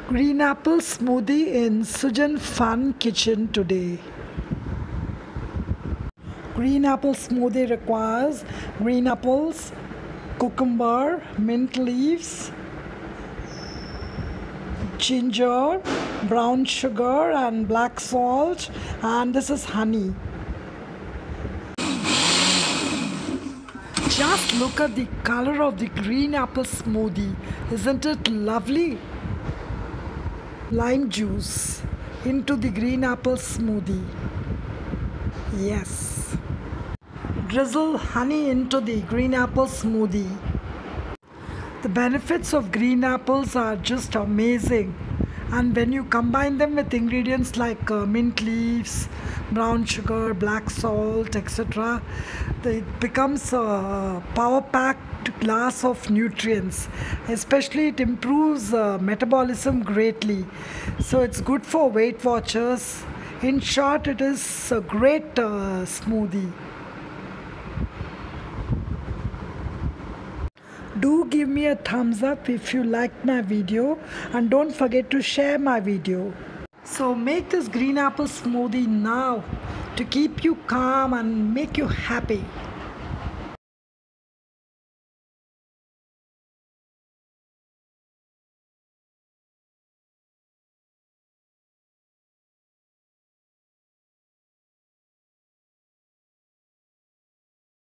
Green Apple Smoothie in Sujan Fun Kitchen today. Green Apple Smoothie requires green apples, cucumber, mint leaves, ginger, brown sugar and black salt, and this is honey. Just look at the color of the green apple smoothie. Isn't it lovely? Lime juice into the green apple smoothie. Yes. Drizzle honey into the green apple smoothie. The benefits of green apples are just amazing. And when you combine them with ingredients like mint leaves, brown sugar, black salt, etc., it becomes a power-packed glass of nutrients. Especially it improves metabolism greatly. So it's good for Weight Watchers. In short, it is a great smoothie. Do give me a thumbs up if you liked my video, and don't forget to share my video. So make this green apple smoothie now to keep you calm and make you happy.